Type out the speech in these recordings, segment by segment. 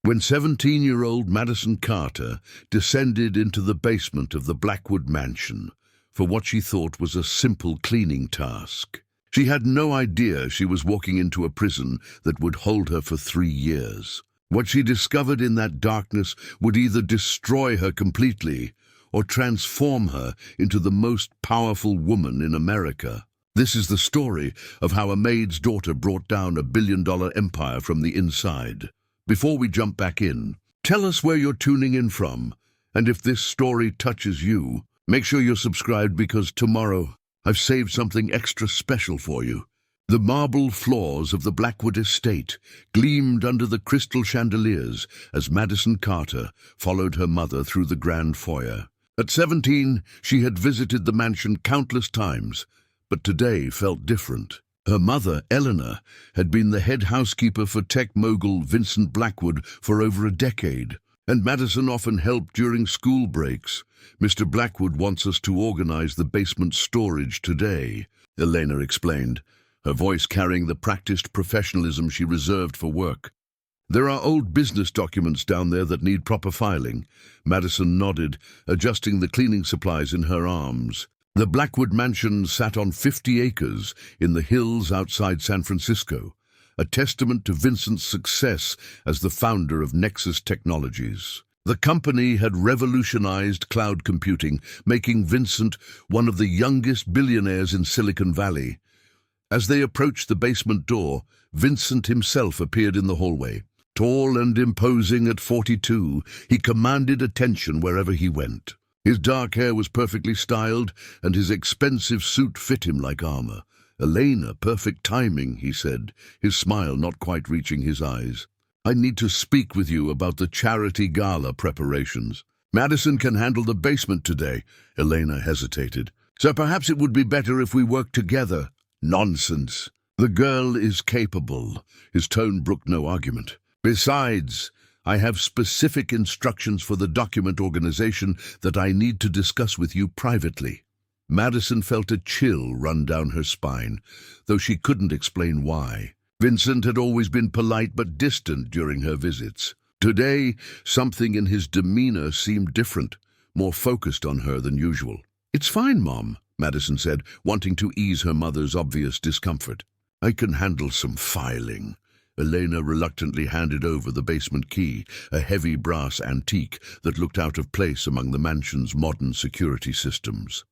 when 17-year-old Madison Carter descended into the basement of the Blackwood mansion for what she thought was a simple cleaning task. She had no idea she was walking into a prison that would hold her for 3 years. What she discovered in that darkness would either destroy her completely or transform her into the most powerful woman in America. This is the story of how a maid's daughter brought down a billion-dollar empire from the inside. Before we jump back in, tell us where you're tuning in from, and if this story touches you, make sure you're subscribed because tomorrow I've saved something extra special for you. The marble floors of the Blackwood estate gleamed under the crystal chandeliers as Madison Carter followed her mother through the grand foyer. At 17, she had visited the mansion countless times, but today felt different. Her mother, Eleanor, had been the head housekeeper for tech mogul Vincent Blackwood for over a decade, and Madison often helped during school breaks. "Mr. Blackwood wants us to organize the basement storage today," Elena explained, her voice carrying the practiced professionalism she reserved for work. "There are old business documents down there that need proper filing." Madison nodded, adjusting the cleaning supplies in her arms. The Blackwood mansion sat on 50 acres in the hills outside San Francisco, a testament to Vincent's success as the founder of Nexus Technologies. The company had revolutionized cloud computing, making Vincent one of the youngest billionaires in Silicon Valley. As they approached the basement door, Vincent himself appeared in the hallway. Tall and imposing at 42, he commanded attention wherever he went. His dark hair was perfectly styled, and his expensive suit fit him like armor. "Elena, perfect timing," he said, his smile not quite reaching his eyes. "I need to speak with you about the charity gala preparations." "Madison can handle the basement today," Elena hesitated. "So perhaps it would be better if we worked together." "Nonsense. The girl is capable." His tone brooked no argument. "Besides, I have specific instructions for the document organization that I need to discuss with you privately." Madison felt a chill run down her spine, though she couldn't explain why. Vincent had always been polite but distant during her visits. Today, something in his demeanor seemed different, more focused on her than usual. "It's fine, Mom," Madison said, wanting to ease her mother's obvious discomfort. "I can handle some filing." Elena reluctantly handed over the basement key, a heavy brass antique that looked out of place among the mansion's modern security systems.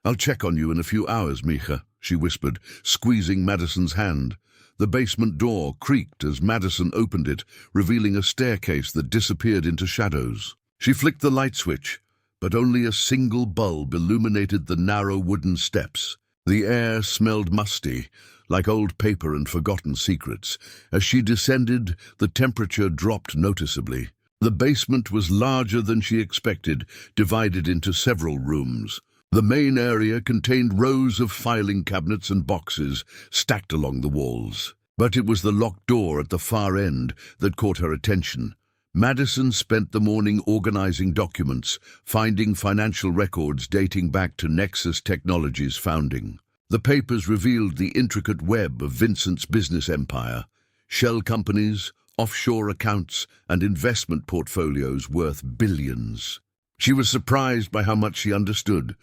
"I'll check on you in a few hours, Mija," she whispered, squeezing Madison's hand. The basement door creaked as Madison opened it, revealing a staircase that disappeared into shadows. She flicked the light switch, but only a single bulb illuminated the narrow wooden steps. The air smelled musty, like old paper and forgotten secrets. As she descended, the temperature dropped noticeably. The basement was larger than she expected, divided into several rooms. The main area contained rows of filing cabinets and boxes stacked along the walls. But it was the locked door at the far end that caught her attention. Madison spent the morning organizing documents, finding financial records dating back to Nexus Technologies' founding. The papers revealed the intricate web of Vincent's business empire, shell companies, offshore accounts, and investment portfolios worth billions. She was surprised by how much she understood.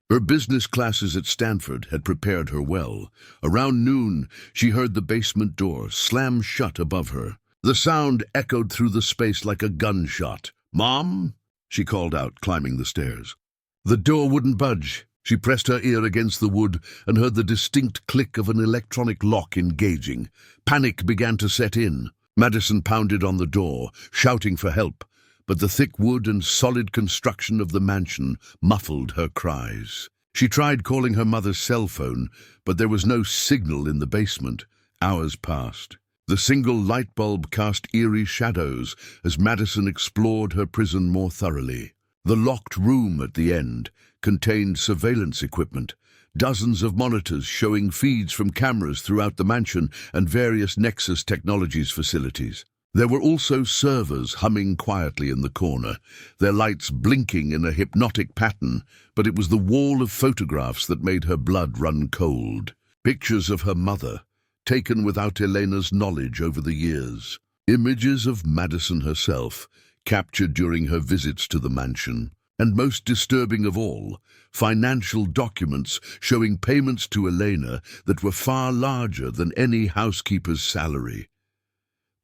Her business classes at Stanford had prepared her well. Around noon, she heard the basement door slam shut above her. The sound echoed through the space like a gunshot. "Mom?" she called out, climbing the stairs. The door wouldn't budge. She pressed her ear against the wood and heard the distinct click of an electronic lock engaging. Panic began to set in. Madison pounded on the door, shouting for help, but the thick wood and solid construction of the mansion muffled her cries. She tried calling her mother's cell phone, but there was no signal in the basement. Hours passed. The single light bulb cast eerie shadows as Madison explored her prison more thoroughly. The locked room at the end contained surveillance equipment, dozens of monitors showing feeds from cameras throughout the mansion and various Nexus Technologies facilities. There were also servers humming quietly in the corner, their lights blinking in a hypnotic pattern, but it was the wall of photographs that made her blood run cold. Pictures of her mother, taken without Elena's knowledge over the years. Images of Madison herself, captured during her visits to the mansion, and most disturbing of all, financial documents showing payments to Elena that were far larger than any housekeeper's salary.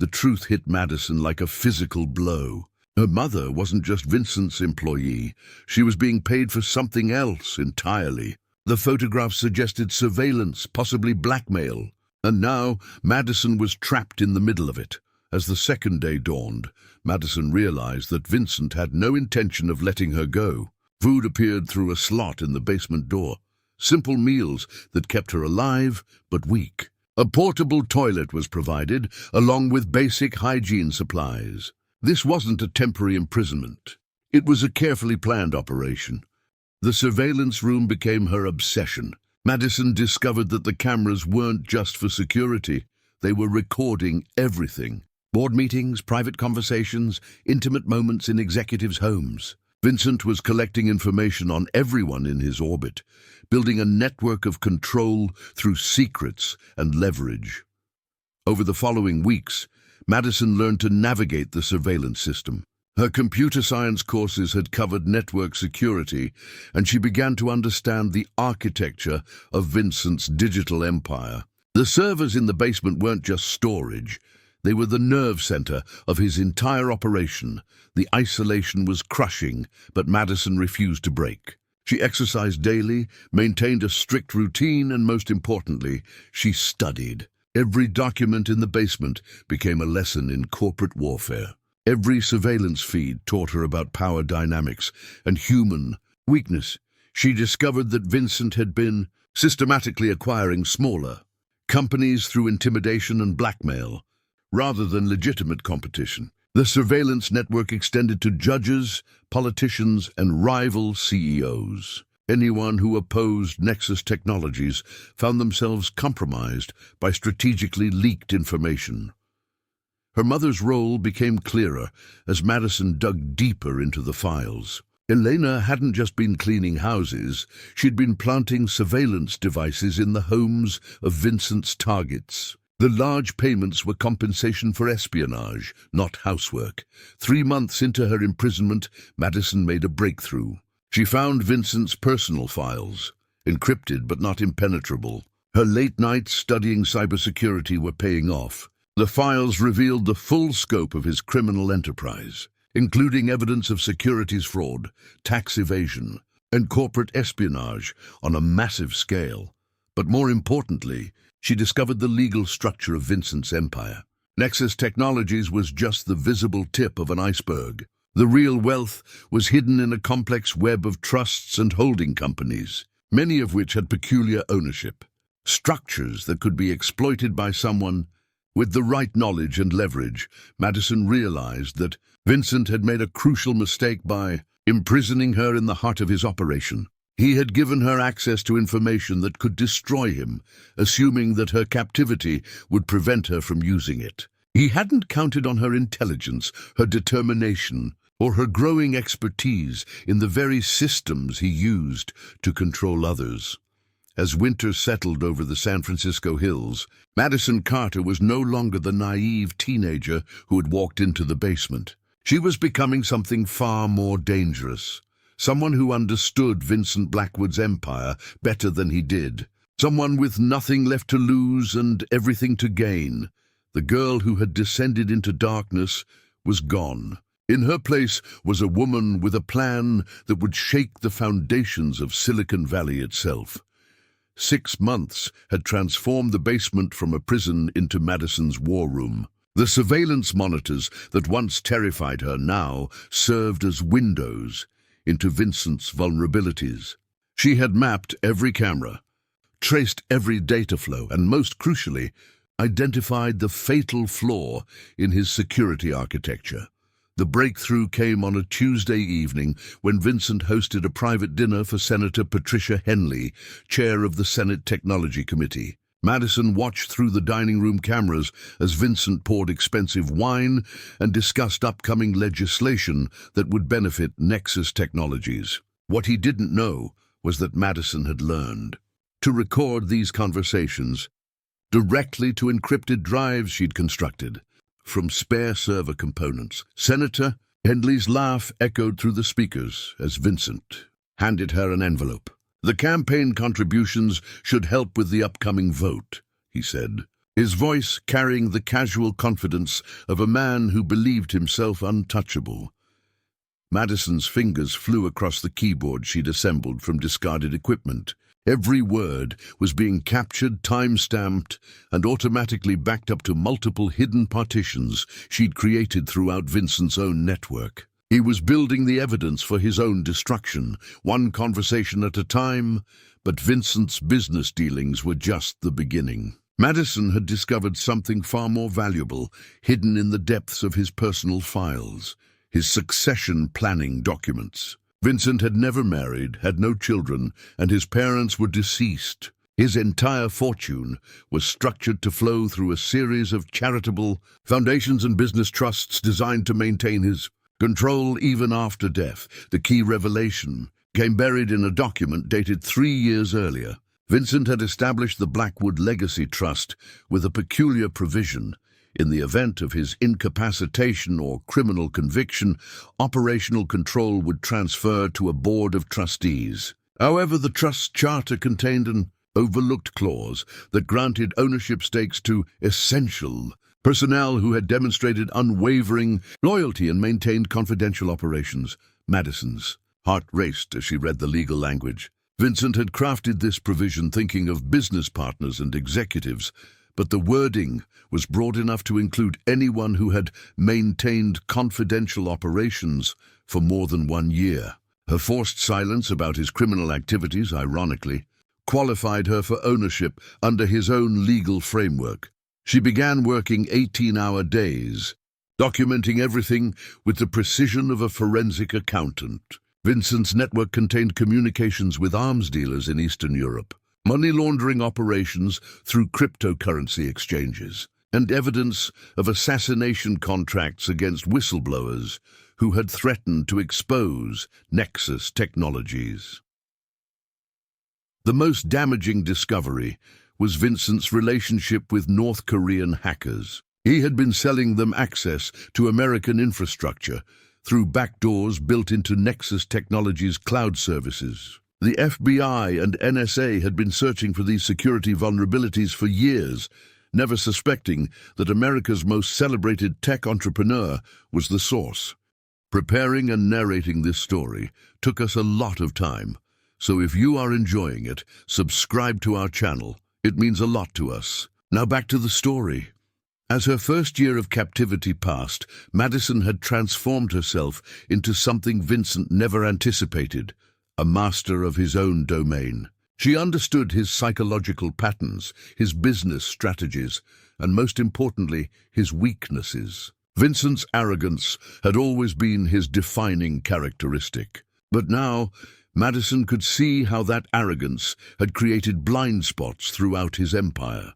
The truth hit Madison like a physical blow. Her mother wasn't just Vincent's employee, she was being paid for something else entirely. The photographs suggested surveillance, possibly blackmail. And now Madison was trapped in the middle of it. As the second day dawned, Madison realized that Vincent had no intention of letting her go. Food appeared through a slot in the basement door. Simple meals that kept her alive but weak. A portable toilet was provided, along with basic hygiene supplies. This wasn't a temporary imprisonment. It was a carefully planned operation. The surveillance room became her obsession. Madison discovered that the cameras weren't just for security. They were recording everything. Board meetings, private conversations, intimate moments in executives' homes. Vincent was collecting information on everyone in his orbit, building a network of control through secrets and leverage. Over the following weeks, Madison learned to navigate the surveillance system. Her computer science courses had covered network security, and she began to understand the architecture of Vincent's digital empire. The servers in the basement weren't just storage. They were the nerve center of his entire operation. The isolation was crushing, but Madison refused to break. She exercised daily, maintained a strict routine, and most importantly, she studied. Every document in the basement became a lesson in corporate warfare. Every surveillance feed taught her about power dynamics and human weakness. She discovered that Vincent had been systematically acquiring smaller companies through intimidation and blackmail, rather than legitimate competition. The surveillance network extended to judges, politicians, and rival CEOs. Anyone who opposed Nexus Technologies found themselves compromised by strategically leaked information. Her mother's role became clearer as Madison dug deeper into the files. Elena hadn't just been cleaning houses, she'd been planting surveillance devices in the homes of Vincent's targets. The large payments were compensation for espionage, not housework. 3 months into her imprisonment, Madison made a breakthrough. She found Vincent's personal files, encrypted but not impenetrable. Her late nights studying cybersecurity were paying off. The files revealed the full scope of his criminal enterprise, including evidence of securities fraud, tax evasion, and corporate espionage on a massive scale. But more importantly, she discovered the legal structure of Vincent's empire. Nexus Technologies was just the visible tip of an iceberg. The real wealth was hidden in a complex web of trusts and holding companies, many of which had peculiar ownership. Structures that could be exploited by someone with the right knowledge and leverage. Madison realized that Vincent had made a crucial mistake by imprisoning her in the heart of his operation. He had given her access to information that could destroy him, assuming that her captivity would prevent her from using it. He hadn't counted on her intelligence, her determination, or her growing expertise in the very systems he used to control others. As winter settled over the San Francisco hills, Madison Carter was no longer the naive teenager who had walked into the basement. She was becoming something far more dangerous. Someone who understood Vincent Blackwood's empire better than he did. Someone with nothing left to lose and everything to gain. The girl who had descended into darkness was gone. In her place was a woman with a plan that would shake the foundations of Silicon Valley itself. 6 months had transformed the basement from a prison into Madison's war room. The surveillance monitors that once terrified her now served as windows into Vincent's vulnerabilities. She had mapped every camera, traced every data flow, and most crucially, identified the fatal flaw in his security architecture. The breakthrough came on a Tuesday evening when Vincent hosted a private dinner for Senator Patricia Henley, chair of the Senate Technology Committee. Madison watched through the dining room cameras as Vincent poured expensive wine and discussed upcoming legislation that would benefit Nexus Technologies. What he didn't know was that Madison had learned to record these conversations directly to encrypted drives she'd constructed. from spare server components. Senator Hendley's laugh echoed through the speakers as Vincent handed her an envelope. "The campaign contributions should help with the upcoming vote," he said, his voice carrying the casual confidence of a man who believed himself untouchable. Madison's fingers flew across the keyboard she'd assembled from discarded equipment. Every word was being captured, time-stamped, and automatically backed up to multiple hidden partitions she'd created throughout Vincent's own network. He was building the evidence for his own destruction, one conversation at a time, but Vincent's business dealings were just the beginning. Madison had discovered something far more valuable, hidden in the depths of his personal files, his succession planning documents. Vincent had never married, had no children, and his parents were deceased. His entire fortune was structured to flow through a series of charitable foundations and business trusts designed to maintain his control even after death. The key revelation came buried in a document dated 3 years earlier. Vincent had established the Blackwood Legacy Trust with a peculiar provision. In the event of his incapacitation or criminal conviction, operational control would transfer to a board of trustees. However, the trust's charter contained an overlooked clause that granted ownership stakes to essential personnel who had demonstrated unwavering loyalty and maintained confidential operations. Madison's heart raced as she read the legal language. Vincent had crafted this provision thinking of business partners and executives, but the wording was broad enough to include anyone who had maintained confidential operations for more than 1 year. Her forced silence about his criminal activities, ironically, qualified her for ownership under his own legal framework. She began working 18-hour days, documenting everything with the precision of a forensic accountant. Vincent's network contained communications with arms dealers in Eastern Europe, money laundering operations through cryptocurrency exchanges, and evidence of assassination contracts against whistleblowers who had threatened to expose Nexus Technologies. The most damaging discovery was Vincent's relationship with North Korean hackers. He had been selling them access to American infrastructure through backdoors built into Nexus Technologies' cloud services. The FBI and NSA had been searching for these security vulnerabilities for years, never suspecting that America's most celebrated tech entrepreneur was the source. Preparing and narrating this story took us a lot of time, so if you are enjoying it, subscribe to our channel. It means a lot to us. Now back to the story. As her first year of captivity passed, Madison had transformed herself into something Vincent never anticipated, a master of his own domain. She understood his psychological patterns, his business strategies, and most importantly, his weaknesses. Vincent's arrogance had always been his defining characteristic. But now, Madison could see how that arrogance had created blind spots throughout his empire.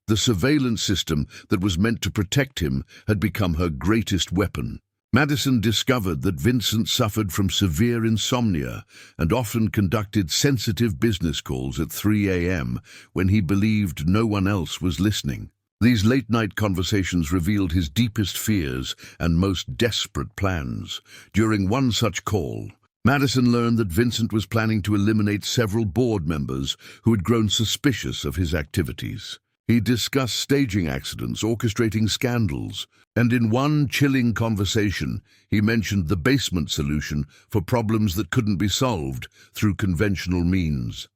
The surveillance system that was meant to protect him had become her greatest weapon. Madison discovered that Vincent suffered from severe insomnia and often conducted sensitive business calls at 3 a.m. when he believed no one else was listening. These late-night conversations revealed his deepest fears and most desperate plans. During one such call, Madison learned that Vincent was planning to eliminate several board members who had grown suspicious of his activities. He discussed staging accidents, orchestrating scandals, and in one chilling conversation, he mentioned the basement solution for problems that couldn't be solved through conventional means.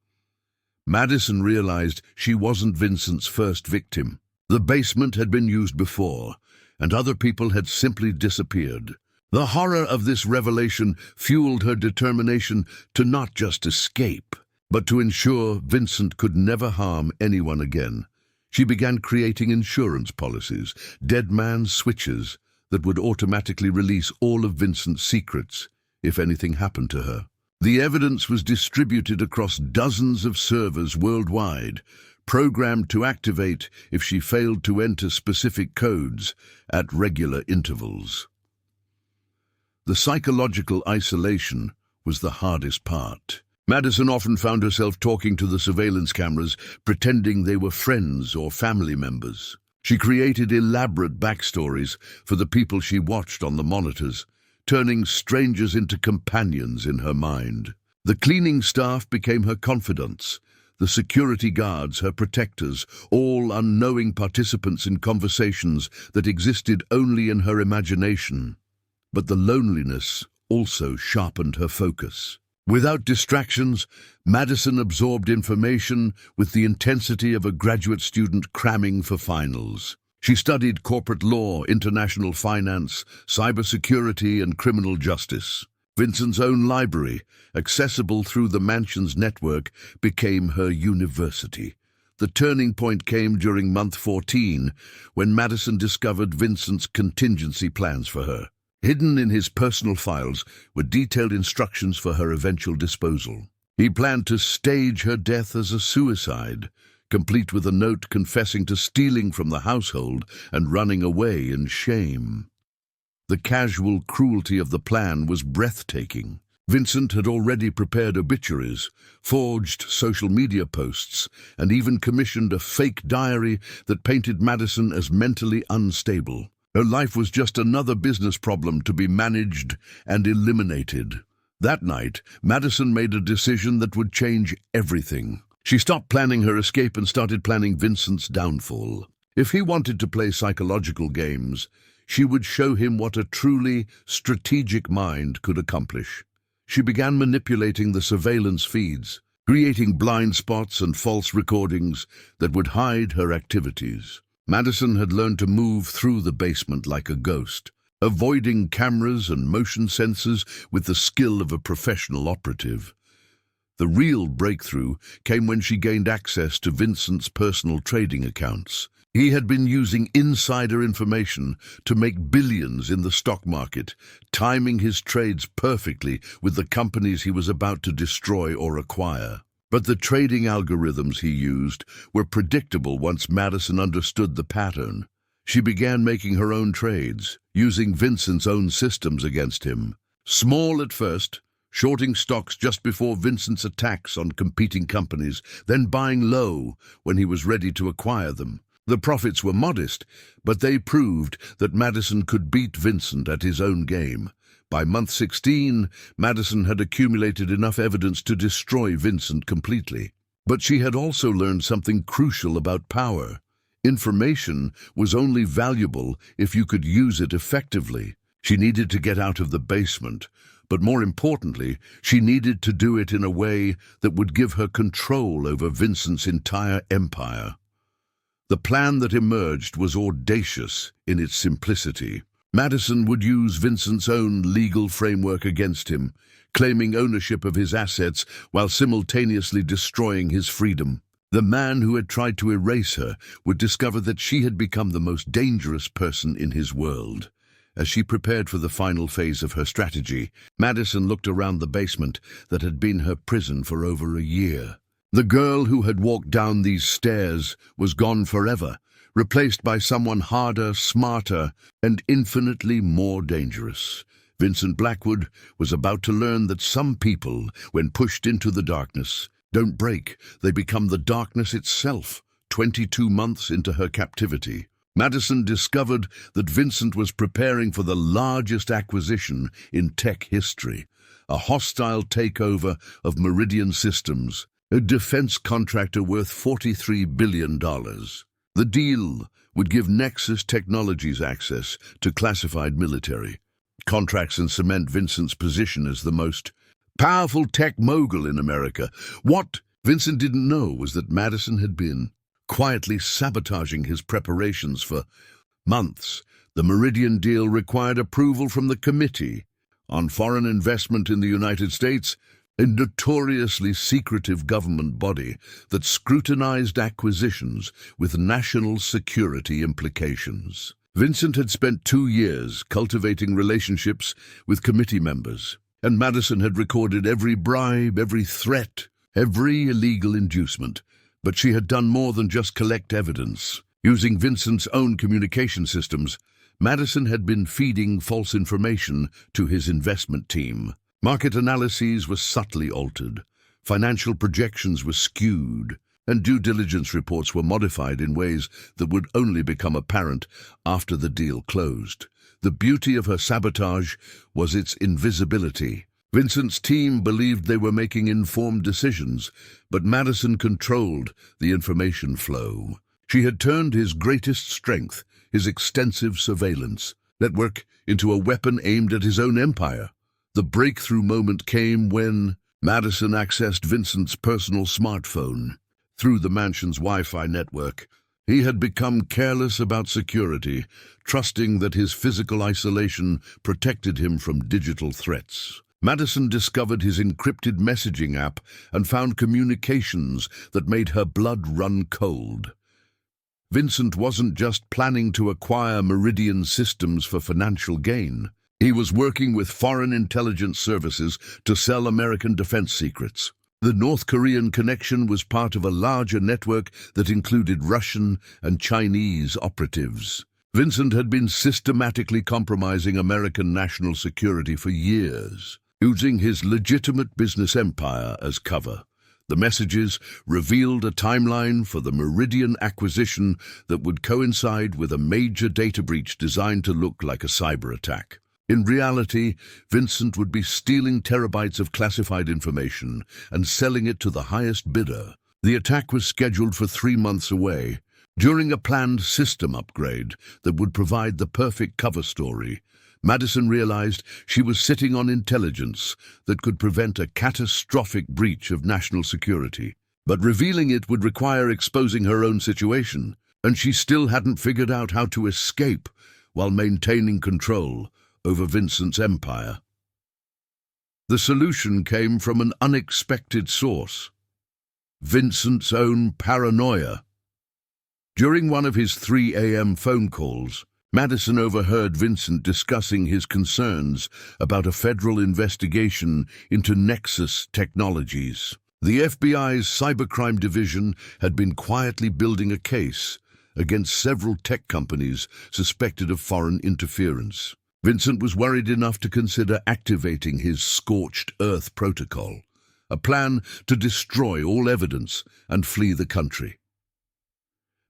Madison realized she wasn't Vincent's first victim. The basement had been used before, and other people had simply disappeared. The horror of this revelation fueled her determination to not just escape, but to ensure Vincent could never harm anyone again. She began creating insurance policies, dead man switches, that would automatically release all of Vincent's secrets if anything happened to her. The evidence was distributed across dozens of servers worldwide, programmed to activate if she failed to enter specific codes at regular intervals. The psychological isolation was the hardest part. Madison often found herself talking to the surveillance cameras, pretending they were friends or family members. She created elaborate backstories for the people she watched on the monitors, turning strangers into companions in her mind. The cleaning staff became her confidants, the security guards her protectors, all unknowing participants in conversations that existed only in her imagination. But the loneliness also sharpened her focus. Without distractions, Madison absorbed information with the intensity of a graduate student cramming for finals. She studied corporate law, international finance, cybersecurity, and criminal justice. Vincent's own library, accessible through the mansion's network, became her university. The turning point came during month 14, when Madison discovered Vincent's contingency plans for her. Hidden in his personal files were detailed instructions for her eventual disposal. He planned to stage her death as a suicide, complete with a note confessing to stealing from the household and running away in shame. The casual cruelty of the plan was breathtaking. Vincent had already prepared obituaries, forged social media posts, and even commissioned a fake diary that painted Madison as mentally unstable. Her life was just another business problem to be managed and eliminated. That night, Madison made a decision that would change everything. She stopped planning her escape and started planning Vincent's downfall. If he wanted to play psychological games, she would show him what a truly strategic mind could accomplish. She began manipulating the surveillance feeds, creating blind spots and false recordings that would hide her activities. Madison had learned to move through the basement like a ghost, avoiding cameras and motion sensors with the skill of a professional operative. The real breakthrough came when she gained access to Vincent's personal trading accounts. He had been using insider information to make billions in the stock market, timing his trades perfectly with the companies he was about to destroy or acquire. But the trading algorithms he used were predictable once Madison understood the pattern. She began making her own trades, using Vincent's own systems against him. Small at first, shorting stocks just before Vincent's attacks on competing companies, then buying low when he was ready to acquire them. The profits were modest, but they proved that Madison could beat Vincent at his own game. By month 16, Madison had accumulated enough evidence to destroy Vincent completely. But she had also learned something crucial about power. Information was only valuable if you could use it effectively. She needed to get out of the basement, but more importantly, she needed to do it in a way that would give her control over Vincent's entire empire. The plan that emerged was audacious in its simplicity. Madison would use Vincent's own legal framework against him, claiming ownership of his assets while simultaneously destroying his freedom. The man who had tried to erase her would discover that she had become the most dangerous person in his world. As she prepared for the final phase of her strategy, Madison looked around the basement that had been her prison for over a year. The girl who had walked down these stairs was gone forever, replaced by someone harder, smarter, and infinitely more dangerous. Vincent Blackwood was about to learn that some people, when pushed into the darkness, don't break, they become the darkness itself. 22 months into her captivity, Madison discovered that Vincent was preparing for the largest acquisition in tech history, a hostile takeover of Meridian Systems, a defense contractor worth $43 billion. The deal would give Nexus Technologies access to classified military contracts and cement Vincent's position as the most powerful tech mogul in America. What Vincent didn't know was that Madison had been quietly sabotaging his preparations for months. The Meridian deal required approval from the Committee on Foreign Investment in the United States, a notoriously secretive government body that scrutinized acquisitions with national security implications. Vincent had spent 2 years cultivating relationships with committee members, and Madison had recorded every bribe, every threat, every illegal inducement. But she had done more than just collect evidence. Using Vincent's own communication systems, Madison had been feeding false information to his investment team. Market analyses were subtly altered. Financial projections were skewed. and due diligence reports were modified in ways that would only become apparent after the deal closed. The beauty of her sabotage was its invisibility. Vincent's team believed they were making informed decisions, but Madison controlled the information flow. She had turned his greatest strength, his extensive surveillance network, into a weapon aimed at his own empire. The breakthrough moment came when Madison accessed Vincent's personal smartphone through the mansion's Wi-Fi network. He had become careless about security, trusting that his physical isolation protected him from digital threats. Madison discovered his encrypted messaging app and found communications that made her blood run cold. Vincent wasn't just planning to acquire Meridian systems for financial gain. He was working with foreign intelligence services to sell American defense secrets. The North Korean connection was part of a larger network that included Russian and Chinese operatives. Vincent had been systematically compromising American national security for years, using his legitimate business empire as cover. The messages revealed a timeline for the Meridian acquisition that would coincide with a major data breach designed to look like a cyber attack. In reality, Vincent would be stealing terabytes of classified information and selling it to the highest bidder. The attack was scheduled for 3 months away. During a planned system upgrade that would provide the perfect cover story, Madison realized she was sitting on intelligence that could prevent a catastrophic breach of national security. But revealing it would require exposing her own situation, and she still hadn't figured out how to escape while maintaining control over Vincent's empire. The solution came from an unexpected source: Vincent's own paranoia. During one of his 3 a.m. phone calls, Madison overheard Vincent discussing his concerns about a federal investigation into Nexus Technologies. The FBI's cybercrime division had been quietly building a case against several tech companies suspected of foreign interference. Vincent was worried enough to consider activating his Scorched Earth Protocol, a plan to destroy all evidence and flee the country.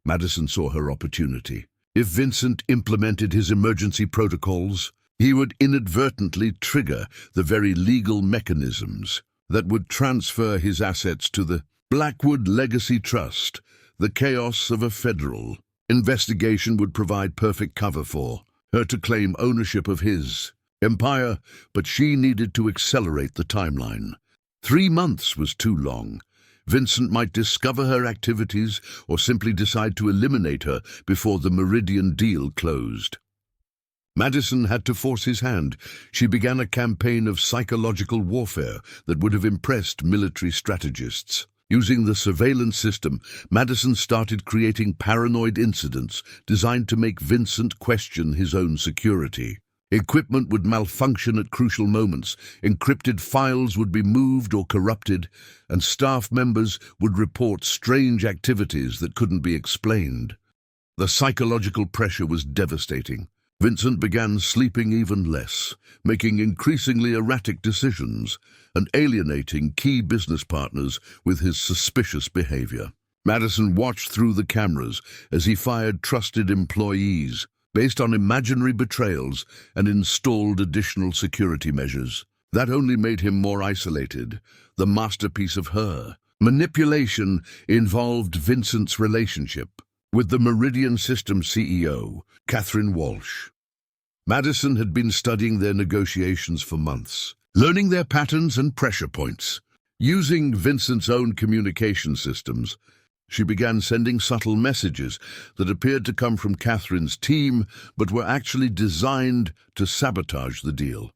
Madison saw her opportunity. If Vincent implemented his emergency protocols, he would inadvertently trigger the very legal mechanisms that would transfer his assets to the Blackwood Legacy Trust. The chaos of a federal investigation would provide perfect cover for her to claim ownership of his empire, but she needed to accelerate the timeline. 3 months was too long. Vincent might discover her activities or simply decide to eliminate her before the Meridian deal closed. Madison had to force his hand. She began a campaign of psychological warfare that would have impressed military strategists. Using the surveillance system, Madison started creating paranoid incidents designed to make Vincent question his own security. Equipment would malfunction at crucial moments, encrypted files would be moved or corrupted, and staff members would report strange activities that couldn't be explained. The psychological pressure was devastating. Vincent began sleeping even less, making increasingly erratic decisions, and alienating key business partners with his suspicious behavior. Madison watched through the cameras as he fired trusted employees based on imaginary betrayals and installed additional security measures. That only made him more isolated. The masterpiece of her manipulation involved Vincent's relationship with the Meridian Systems CEO, Catherine Walsh. Madison had been studying their negotiations for months, learning their patterns and pressure points. Using Vincent's own communication systems, she began sending subtle messages that appeared to come from Catherine's team, but were actually designed to sabotage the deal.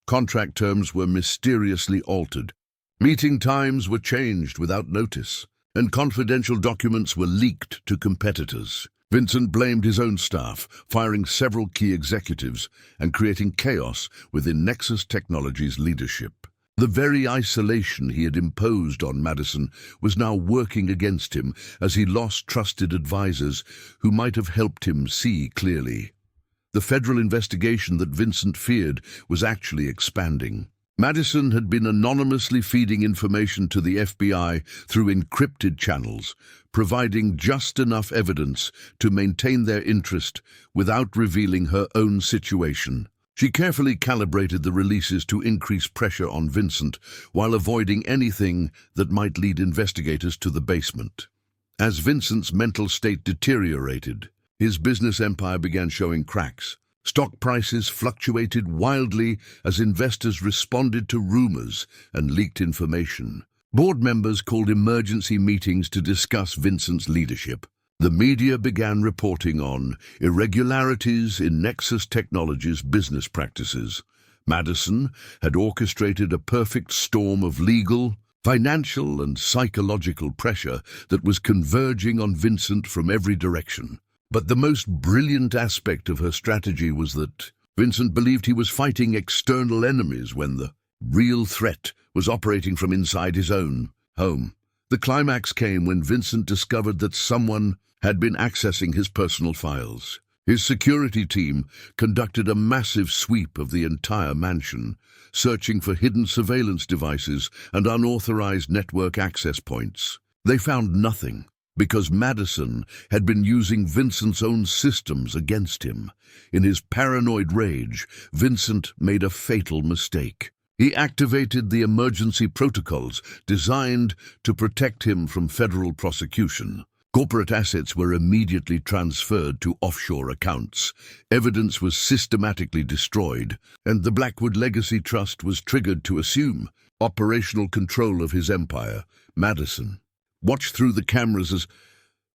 Contract terms were mysteriously altered. Meeting times were changed without notice, and confidential documents were leaked to competitors. Vincent blamed his own staff, firing several key executives and creating chaos within Nexus Technologies' leadership. The very isolation he had imposed on Madison was now working against him as he lost trusted advisors who might have helped him see clearly. The federal investigation that Vincent feared was actually expanding. Madison had been anonymously feeding information to the FBI through encrypted channels, providing just enough evidence to maintain their interest without revealing her own situation. She carefully calibrated the releases to increase pressure on Vincent while avoiding anything that might lead investigators to the basement. As Vincent's mental state deteriorated, his business empire began showing cracks. Stock prices fluctuated wildly as investors responded to rumors and leaked information. Board members called emergency meetings to discuss Vincent's leadership. The media began reporting on irregularities in Nexus Technologies' business practices. Madison had orchestrated a perfect storm of legal, financial, and psychological pressure that was converging on Vincent from every direction. But the most brilliant aspect of her strategy was that Vincent believed he was fighting external enemies when the real threat was operating from inside his own home. The climax came when Vincent discovered that someone had been accessing his personal files. His security team conducted a massive sweep of the entire mansion, searching for hidden surveillance devices and unauthorized network access points. They found nothing, because Madison had been using Vincent's own systems against him. In his paranoid rage, Vincent made a fatal mistake. He activated the emergency protocols designed to protect him from federal prosecution. Corporate assets were immediately transferred to offshore accounts. Evidence was systematically destroyed, and the Blackwood Legacy Trust was triggered to assume operational control of his empire. Madison watched through the cameras as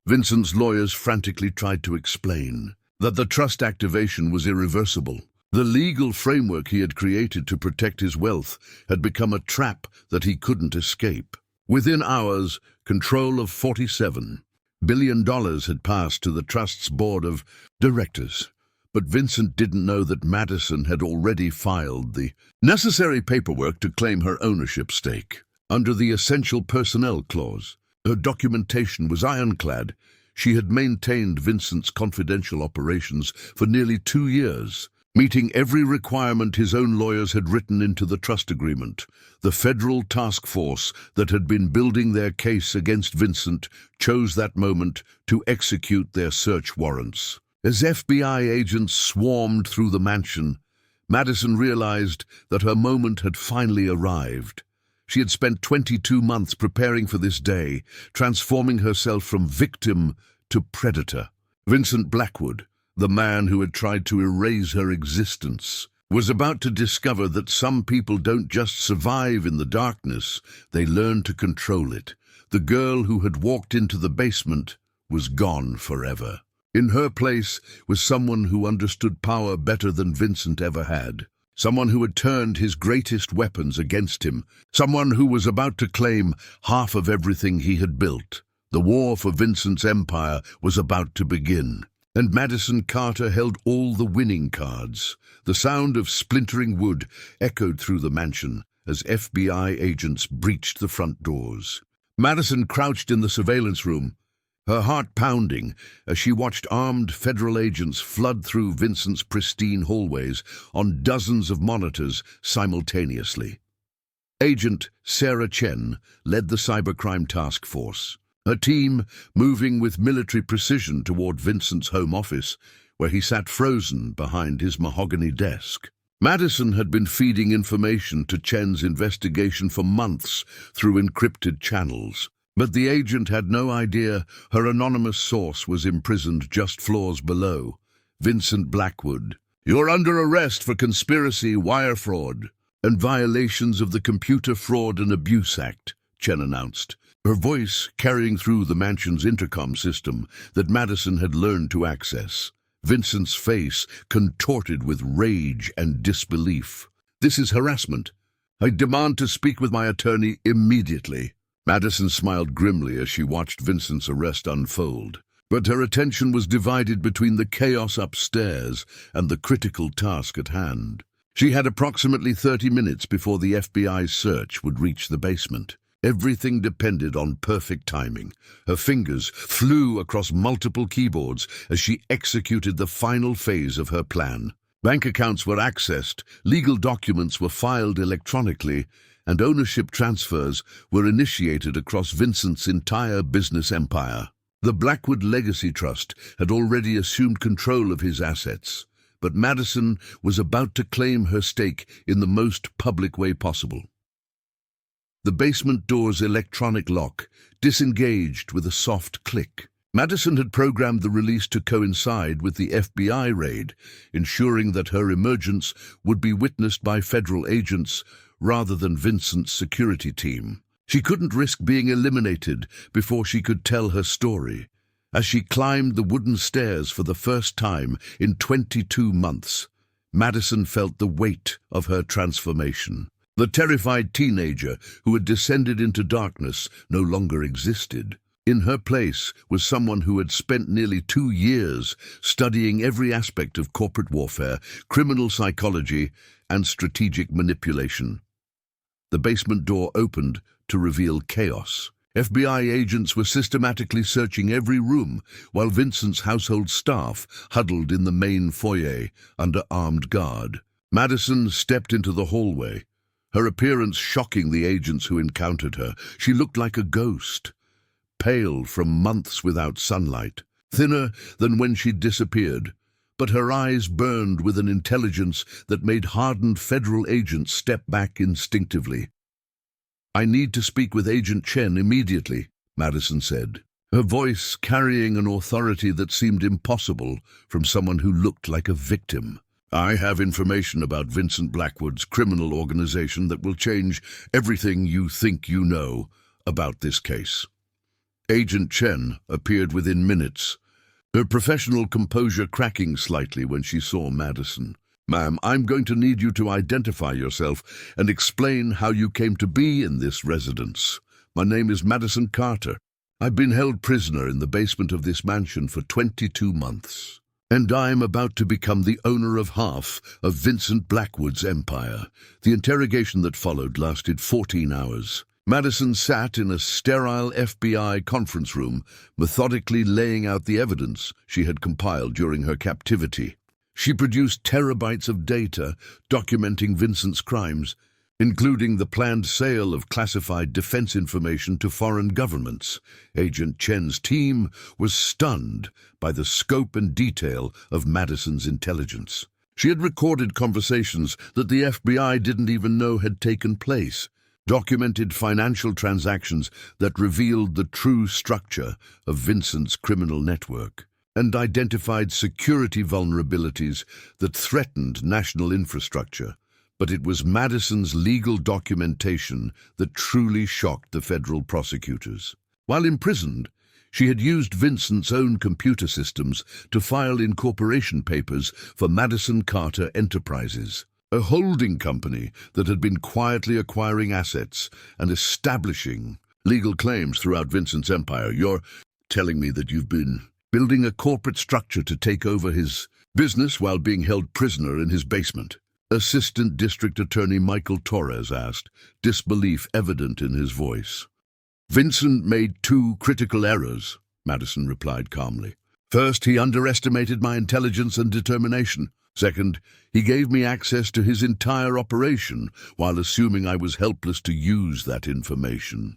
Vincent's lawyers frantically tried to explain that the trust activation was irreversible. The legal framework he had created to protect his wealth had become a trap that he couldn't escape. Within hours, control of $47 billion had passed to the trust's board of directors. But Vincent didn't know that Madison had already filed the necessary paperwork to claim her ownership stake. Under the Essential Personnel Clause, her documentation was ironclad. She had maintained Vincent's confidential operations for nearly 2 years, meeting every requirement his own lawyers had written into the trust agreement. The federal task force that had been building their case against Vincent chose that moment to execute their search warrants. As FBI agents swarmed through the mansion, Madison realized that her moment had finally arrived. She had spent 22 months preparing for this day, transforming herself from victim to predator. Vincent Blackwood, the man who had tried to erase her existence, was about to discover that some people don't just survive in the darkness, they learn to control it. The girl who had walked into the basement was gone forever. In her place was someone who understood power better than Vincent ever had. Someone who had turned his greatest weapons against him. Someone who was about to claim half of everything he had built. The war for Vincent's empire was about to begin. And Madison Carter held all the winning cards. The sound of splintering wood echoed through the mansion as FBI agents breached the front doors. Madison crouched in the surveillance room, her heart pounding as she watched armed federal agents flood through Vincent's pristine hallways on dozens of monitors simultaneously. Agent Sarah Chen led the cybercrime task force, her team moving with military precision toward Vincent's home office, where he sat frozen behind his mahogany desk. Madison had been feeding information to Chen's investigation for months through encrypted channels. But the agent had no idea her anonymous source was imprisoned just floors below. Vincent Blackwood, "You're under arrest for conspiracy, wire fraud, and violations of the Computer Fraud and Abuse Act," Chen announced, her voice carrying through the mansion's intercom system that Madison had learned to access. Vincent's face contorted with rage and disbelief. "This is harassment. I demand to speak with my attorney immediately." Madison smiled grimly as she watched Vincent's arrest unfold, but her attention was divided between the chaos upstairs and the critical task at hand. She had approximately 30 minutes before the FBI's search would reach the basement. Everything depended on perfect timing. Her fingers flew across multiple keyboards as she executed the final phase of her plan. Bank accounts were accessed, legal documents were filed electronically, and ownership transfers were initiated across Vincent's entire business empire. The Blackwood Legacy Trust had already assumed control of his assets, but Madison was about to claim her stake in the most public way possible. The basement door's electronic lock disengaged with a soft click. Madison had programmed the release to coincide with the FBI raid, ensuring that her emergence would be witnessed by federal agents rather than Vincent's security team. She couldn't risk being eliminated before she could tell her story. As she climbed the wooden stairs for the first time in 22 months, Madison felt the weight of her transformation. The terrified teenager who had descended into darkness no longer existed. In her place was someone who had spent nearly 2 years studying every aspect of corporate warfare, criminal psychology, and strategic manipulation. The basement door opened to reveal chaos. FBI agents were systematically searching every room, while Vincent's household staff huddled in the main foyer under armed guard. Madison stepped into the hallway, her appearance shocking the agents who encountered her. She looked like a ghost, pale from months without sunlight, thinner than when she'd disappeared, but her eyes burned with an intelligence that made hardened federal agents step back instinctively. "I need to speak with Agent Chen immediately," Madison said, her voice carrying an authority that seemed impossible from someone who looked like a victim. "I have information about Vincent Blackwood's criminal organization that will change everything you think you know about this case." Agent Chen appeared within minutes, her professional composure cracking slightly when she saw Madison. "Ma'am, I'm going to need you to identify yourself and explain how you came to be in this residence. My name is Madison Carter. I've been held prisoner in the basement of this mansion for 22 months. And I'm about to become the owner of half of Vincent Blackwood's empire." The interrogation that followed lasted 14 hours. Madison sat in a sterile FBI conference room, methodically laying out the evidence she had compiled during her captivity. She produced terabytes of data documenting Vincent's crimes, including the planned sale of classified defense information to foreign governments. Agent Chen's team was stunned by the scope and detail of Madison's intelligence. She had recorded conversations that the FBI didn't even know had taken place, documented financial transactions that revealed the true structure of Vincent's criminal network, and identified security vulnerabilities that threatened national infrastructure. But it was Madison's legal documentation that truly shocked the federal prosecutors. While imprisoned, she had used Vincent's own computer systems to file incorporation papers for Madison Carter Enterprises, a holding company that had been quietly acquiring assets and establishing legal claims throughout Vincent's empire. "You're telling me that you've been building a corporate structure to take over his business while being held prisoner in his basement?" Assistant District Attorney Michael Torres asked, disbelief evident in his voice. "Vincent made 2 critical errors," Madison replied calmly. "First, he underestimated my intelligence and determination. Second, he gave me access to his entire operation while assuming I was helpless to use that information."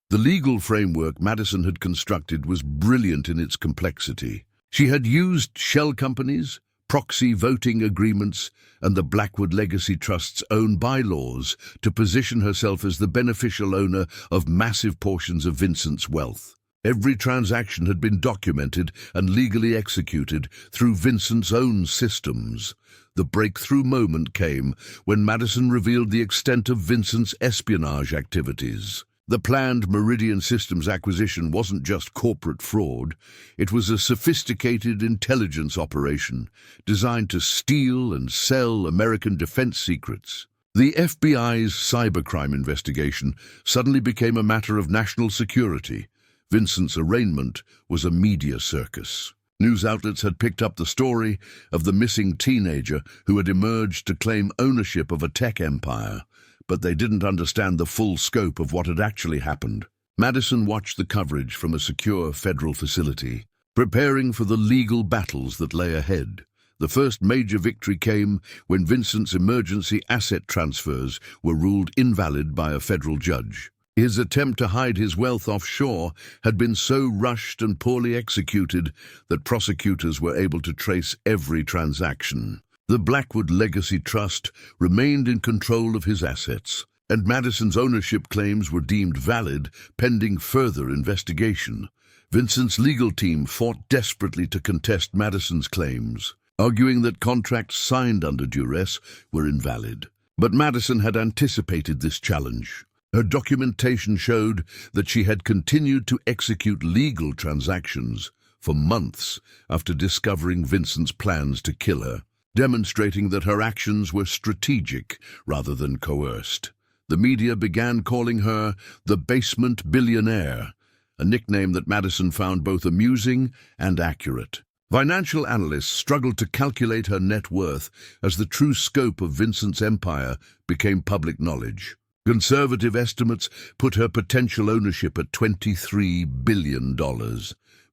The legal framework Madison had constructed was brilliant in its complexity. She had used shell companies, proxy voting agreements, and the Blackwood Legacy Trust's own bylaws to position herself as the beneficial owner of massive portions of Vincent's wealth. Every transaction had been documented and legally executed through Vincent's own systems. The breakthrough moment came when Madison revealed the extent of Vincent's espionage activities. The planned Meridian Systems acquisition wasn't just corporate fraud. It was a sophisticated intelligence operation designed to steal and sell American defense secrets. The FBI's cybercrime investigation suddenly became a matter of national security. Vincent's arraignment was a media circus. News outlets had picked up the story of the missing teenager who had emerged to claim ownership of a tech empire, but they didn't understand the full scope of what had actually happened. Madison watched the coverage from a secure federal facility, preparing for the legal battles that lay ahead. The first major victory came when Vincent's emergency asset transfers were ruled invalid by a federal judge. His attempt to hide his wealth offshore had been so rushed and poorly executed that prosecutors were able to trace every transaction. The Blackwood Legacy Trust remained in control of his assets, and Madison's ownership claims were deemed valid pending further investigation. Vincent's legal team fought desperately to contest Madison's claims, arguing that contracts signed under duress were invalid. But Madison had anticipated this challenge. Her documentation showed that she had continued to execute legal transactions for months after discovering Vincent's plans to kill her, demonstrating that her actions were strategic rather than coerced. The media began calling her the basement billionaire, a nickname that Madison found both amusing and accurate. Financial analysts struggled to calculate her net worth as the true scope of Vincent's empire became public knowledge. Conservative estimates put her potential ownership at $23 billion,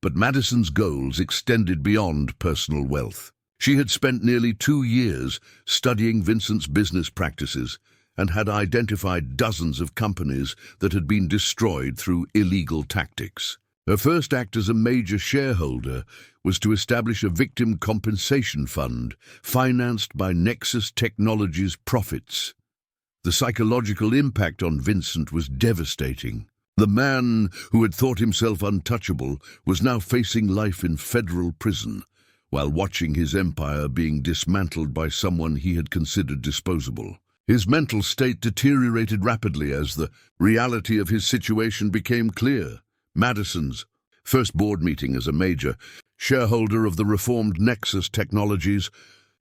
but Madison's goals extended beyond personal wealth. She had spent nearly 2 years studying Vincent's business practices and had identified dozens of companies that had been destroyed through illegal tactics. Her first act as a major shareholder was to establish a victim compensation fund financed by Nexus Technologies' profits. The psychological impact on Vincent was devastating. The man who had thought himself untouchable was now facing life in federal prison, while watching his empire being dismantled by someone he had considered disposable. His mental state deteriorated rapidly as the reality of his situation became clear. Madison's first board meeting as a major shareholder of the reformed Nexus Technologies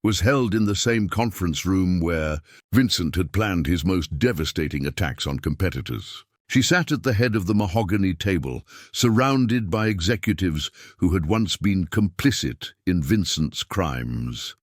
was held in the same conference room where Vincent had planned his most devastating attacks on competitors. She sat at the head of the mahogany table, surrounded by executives who had once been complicit in Vincent's crimes.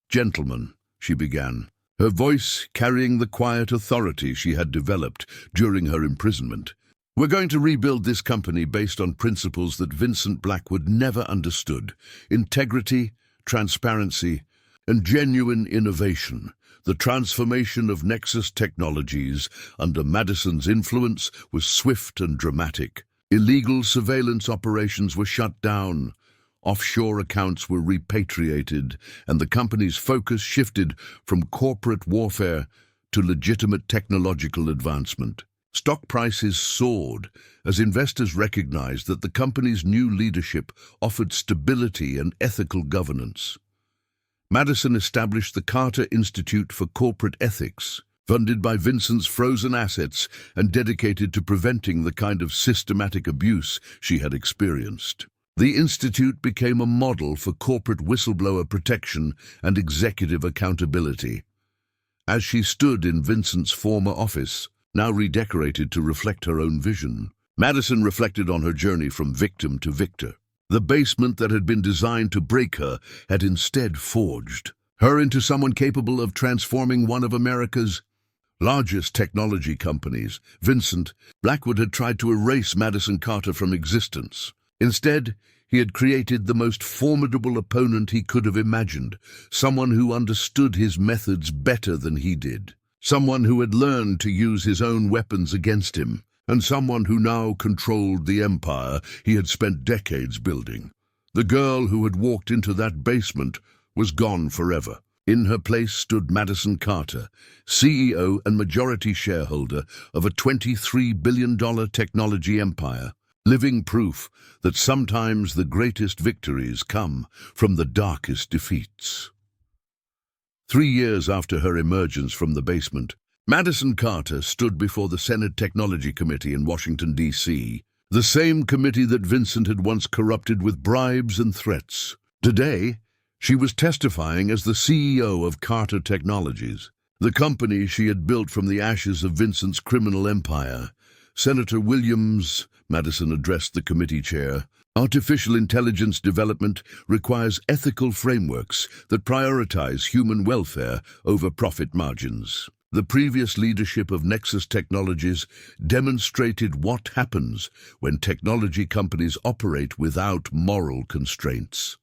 "Gentlemen," she began, her voice carrying the quiet authority she had developed during her imprisonment. "We're going to rebuild this company based on principles that Vincent Blackwood never understood: integrity, transparency, and genuine innovation." The transformation of Nexus Technologies under Madison's influence was swift and dramatic. Illegal surveillance operations were shut down, offshore accounts were repatriated, and the company's focus shifted from corporate warfare to legitimate technological advancement. Stock prices soared as investors recognized that the company's new leadership offered stability and ethical governance. Madison established the Carter Institute for Corporate Ethics, funded by Vincent's frozen assets and dedicated to preventing the kind of systematic abuse she had experienced. The institute became a model for corporate whistleblower protection and executive accountability. As she stood in Vincent's former office, now redecorated to reflect her own vision, Madison reflected on her journey from victim to victor. The basement that had been designed to break her had instead forged her into someone capable of transforming one of America's largest technology companies. Vincent Blackwood had tried to erase Madison Carter from existence. Instead, he had created the most formidable opponent he could have imagined, someone who understood his methods better than he did, someone who had learned to use his own weapons against him, and someone who now controlled the empire he had spent decades building. The girl who had walked into that basement was gone forever. In her place stood Madison Carter, CEO and majority shareholder of a $23 billion technology empire, living proof that sometimes the greatest victories come from the darkest defeats. 3 years after her emergence from the basement, Madison Carter stood before the Senate Technology Committee in Washington, D.C., the same committee that Vincent had once corrupted with bribes and threats. Today, she was testifying as the CEO of Carter Technologies, the company she had built from the ashes of Vincent's criminal empire. "Senator Williams," Madison addressed the committee chair, "artificial intelligence development requires ethical frameworks that prioritize human welfare over profit margins. The previous leadership of Nexus Technologies demonstrated what happens when technology companies operate without moral constraints."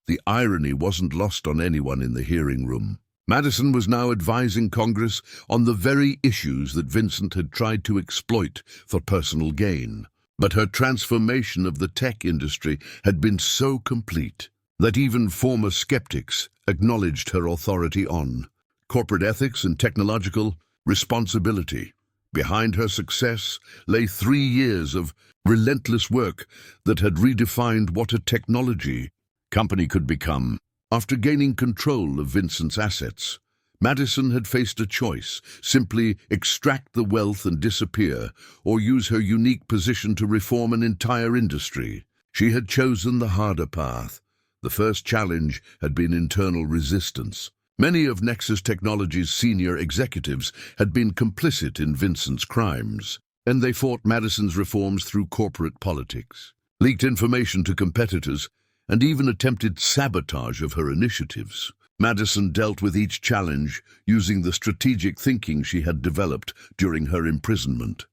The irony wasn't lost on anyone in the hearing room. Madison was now advising Congress on the very issues that Vincent had tried to exploit for personal gain. But her transformation of the tech industry had been so complete that even former skeptics acknowledged her authority on corporate ethics and technological responsibility. Behind her success lay 3 years of relentless work that had redefined what a technology company could become. After gaining control of Vincent's assets, Madison had faced a choice: simply extract the wealth and disappear, or use her unique position to reform an entire industry. She had chosen the harder path. The first challenge had been internal resistance. Many of Nexus Technologies' senior executives had been complicit in Vincent's crimes, and they fought Madison's reforms through corporate politics, leaked information to competitors, and even attempted sabotage of her initiatives. Madison dealt with each challenge using the strategic thinking she had developed during her imprisonment.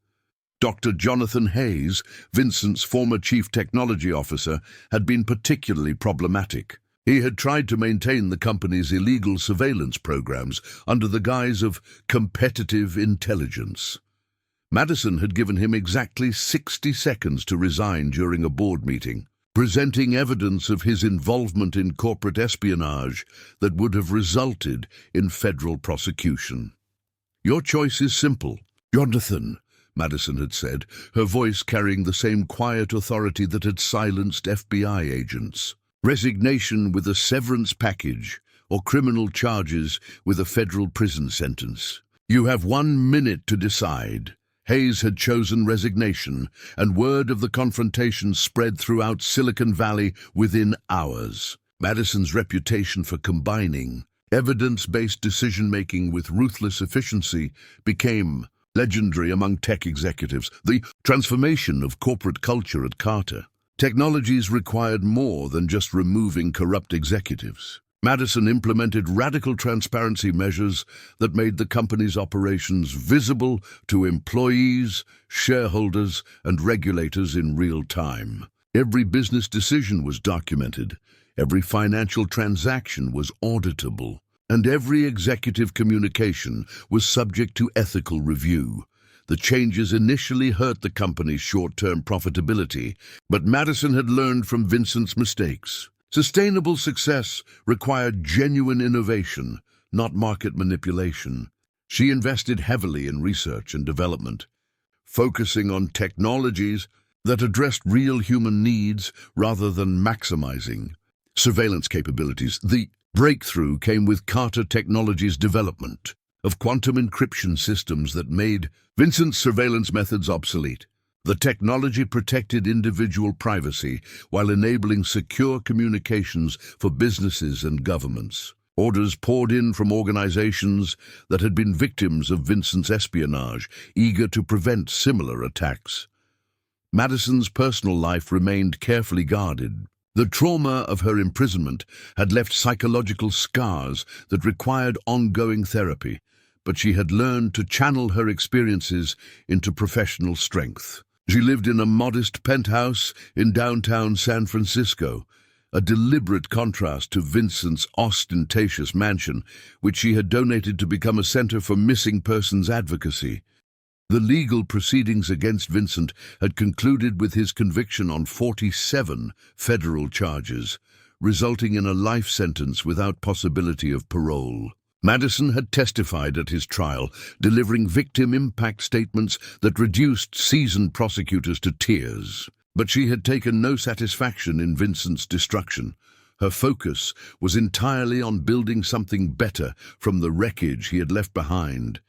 Dr. Jonathan Hayes, Vincent's former chief technology officer, had been particularly problematic. He had tried to maintain the company's illegal surveillance programs under the guise of competitive intelligence. Madison had given him exactly 60 seconds to resign during a board meeting, presenting evidence of his involvement in corporate espionage that would have resulted in federal prosecution. "Your choice is simple, Jonathan," Madison had said, her voice carrying the same quiet authority that had silenced FBI agents. "Resignation with a severance package, or criminal charges with a federal prison sentence. You have 1 minute to decide." Hayes had chosen resignation, and word of the confrontation spread throughout Silicon Valley within hours. Madison's reputation for combining evidence-based decision-making with ruthless efficiency became legendary among tech executives. The transformation of corporate culture at Carter Technologies required more than just removing corrupt executives. Madison implemented radical transparency measures that made the company's operations visible to employees, shareholders, and regulators in real time. Every business decision was documented, every financial transaction was auditable, and every executive communication was subject to ethical review. The changes initially hurt the company's short-term profitability, but Madison had learned from Vincent's mistakes. Sustainable success required genuine innovation, not market manipulation. She invested heavily in research and development, focusing on technologies that addressed real human needs rather than maximizing surveillance capabilities. The breakthrough came with Carter Technologies' development of quantum encryption systems that made Vincent's surveillance methods obsolete. The technology protected individual privacy while enabling secure communications for businesses and governments. Orders poured in from organizations that had been victims of Vincent's espionage, eager to prevent similar attacks. Madison's personal life remained carefully guarded. The trauma of her imprisonment had left psychological scars that required ongoing therapy, but she had learned to channel her experiences into professional strength. She lived in a modest penthouse in downtown San Francisco, a deliberate contrast to Vincent's ostentatious mansion, which she had donated to become a center for missing persons advocacy. The legal proceedings against Vincent had concluded with his conviction on 47 federal charges, resulting in a life sentence without possibility of parole. Madison had testified at his trial, delivering victim impact statements that reduced seasoned prosecutors to tears. But she had taken no satisfaction in Vincent's destruction. Her focus was entirely on building something better from the wreckage he had left behind.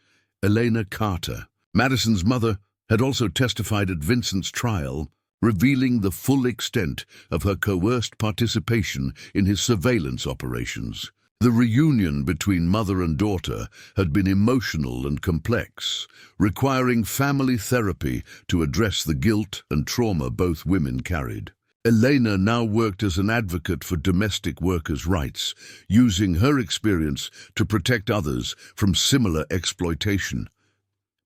Elena Carter, Madison's mother, had also testified at Vincent's trial, revealing the full extent of her coerced participation in his surveillance operations. The reunion between mother and daughter had been emotional and complex, requiring family therapy to address the guilt and trauma both women carried. Elena now worked as an advocate for domestic workers' rights, using her experience to protect others from similar exploitation.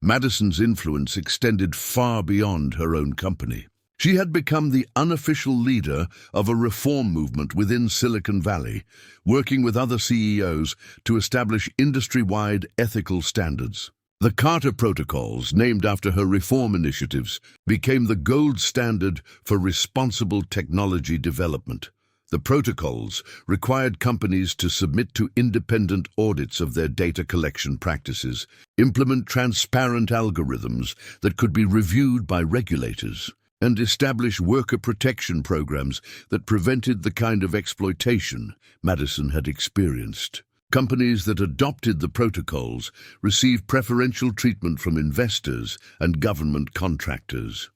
Madison's influence extended far beyond her own company. She had become the unofficial leader of a reform movement within Silicon Valley, working with other CEOs to establish industry-wide ethical standards. The Carter Protocols, named after her reform initiatives, became the gold standard for responsible technology development. The protocols required companies to submit to independent audits of their data collection practices, implement transparent algorithms that could be reviewed by regulators, and establish worker protection programs that prevented the kind of exploitation Madison had experienced. Companies that adopted the protocols received preferential treatment from investors and government contractors.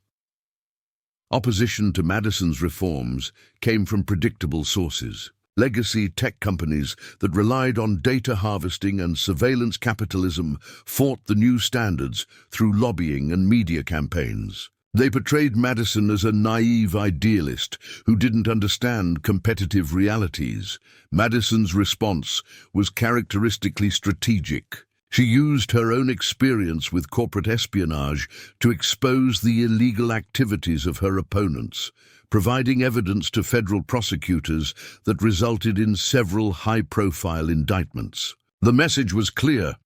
Opposition to Madison's reforms came from predictable sources. Legacy tech companies that relied on data harvesting and surveillance capitalism fought the new standards through lobbying and media campaigns. They portrayed Madison as a naive idealist who didn't understand competitive realities. Madison's response was characteristically strategic. She used her own experience with corporate espionage to expose the illegal activities of her opponents, providing evidence to federal prosecutors that resulted in several high-profile indictments. The message was clear.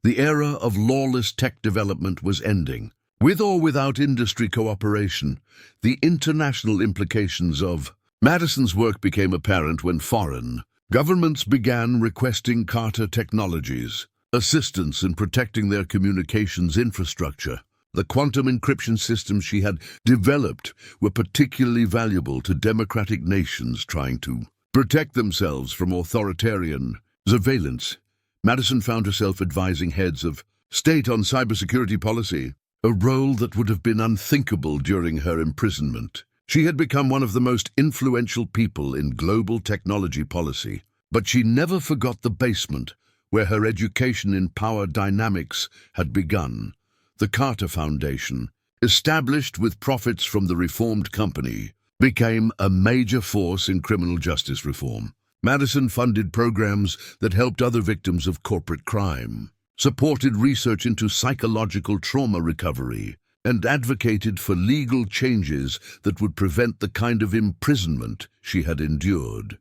The era of lawless tech development was ending. With or without industry cooperation, the international implications of Madison's work became apparent when foreign governments began requesting Carter technologies, assistance in protecting their communications infrastructure. The quantum encryption systems she had developed were particularly valuable to democratic nations trying to protect themselves from authoritarian surveillance. Madison found herself advising heads of state on cybersecurity policy, a role that would have been unthinkable during her imprisonment. She had become one of the most influential people in global technology policy, but she never forgot the basement where her education in power dynamics had begun. The Carter Foundation, established with profits from the reformed company, became a major force in criminal justice reform. Madison funded programs that helped other victims of corporate crime, supported research into psychological trauma recovery, and advocated for legal changes that would prevent the kind of imprisonment she had endured.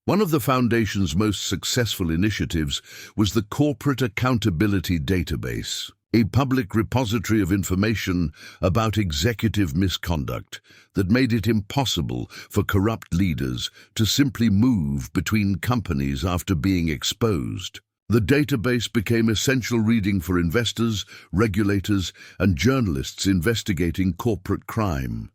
One of the Foundation's most successful initiatives was the Corporate Accountability Database, a public repository of information about executive misconduct that made it impossible for corrupt leaders to simply move between companies after being exposed. The database became essential reading for investors, regulators, and journalists investigating corporate crime.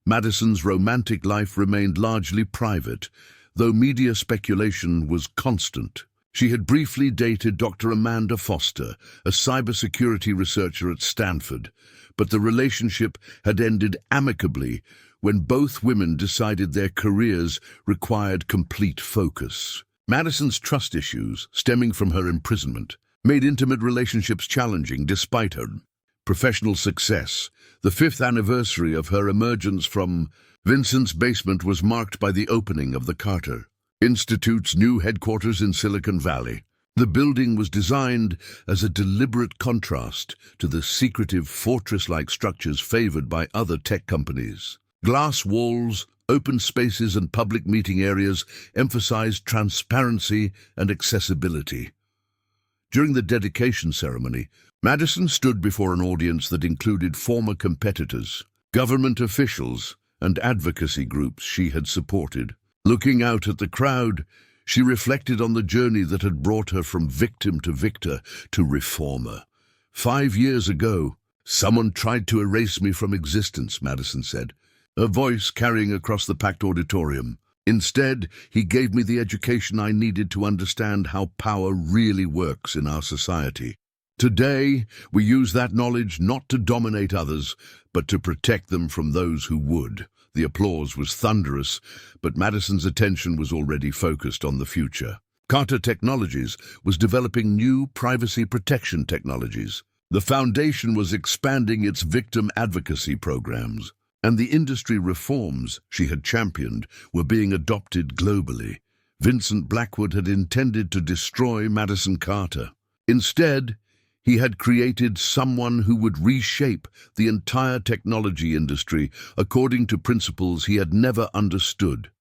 Madison's romantic life remained largely private, though media speculation was constant. She had briefly dated Dr. Amanda Foster, a cybersecurity researcher at Stanford, but the relationship had ended amicably when both women decided their careers required complete focus. Madison's trust issues, stemming from her imprisonment, made intimate relationships challenging despite her professional success. The 5th anniversary of her emergence from Vincent's basement was marked by the opening of the Carter Institute's new headquarters in Silicon Valley. The building was designed as a deliberate contrast to the secretive fortress-like structures favored by other tech companies. Glass walls, open spaces, and public meeting areas emphasized transparency and accessibility. During the dedication ceremony, Madison stood before an audience that included former competitors, government officials, and advocacy groups she had supported. Looking out at the crowd, she reflected on the journey that had brought her from victim to victor to reformer. 5 years ago, someone tried to erase me from existence, Madison said, her voice carrying across the packed auditorium. Instead, he gave me the education I needed to understand how power really works in our society. Today, we use that knowledge not to dominate others, but to protect them from those who would. The applause was thunderous, but Madison's attention was already focused on the future. Carter Technologies was developing new privacy protection technologies. The Foundation was expanding its victim advocacy programs, and the industry reforms she had championed were being adopted globally. Vincent Blackwood had intended to destroy Madison Carter. Instead, He had created someone who would reshape the entire technology industry according to principles he had never understood.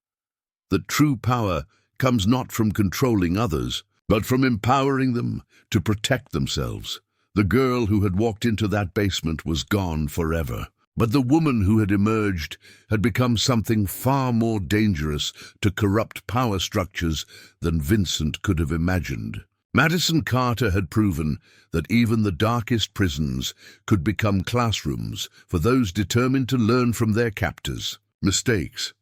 That true power comes not from controlling others, but from empowering them to protect themselves. The girl who had walked into that basement was gone forever. But the woman who had emerged had become something far more dangerous to corrupt power structures than Vincent could have imagined. Madison Carter had proven that even the darkest prisons could become classrooms for those determined to learn from their captors. Mistakes.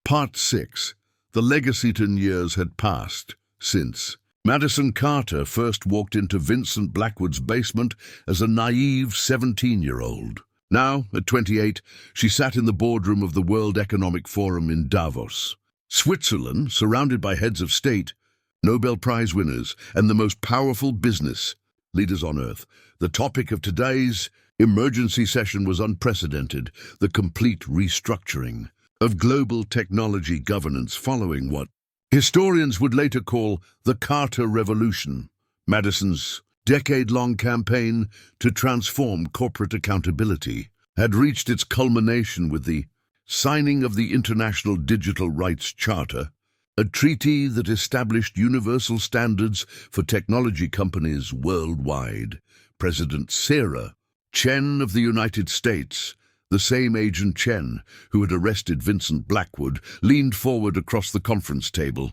Part 6. The Legacyton years had passed since Madison Carter first walked into Vincent Blackwood's basement as a naive 17-year-old. Now, at 28, she sat in the boardroom of the World Economic Forum in Davos. Switzerland, surrounded by heads of state, Nobel Prize winners, and the most powerful business leaders on Earth. The topic of today's emergency session was unprecedented, the complete restructuring of global technology governance following what historians would later call the Carter Revolution, Madison's decade-long campaign to transform corporate accountability, had reached its culmination with the signing of the International Digital Rights Charter, a treaty that established universal standards for technology companies worldwide. President Sarah Chen of the United States, the same Agent Chen who had arrested Vincent Blackwood, leaned forward across the conference table.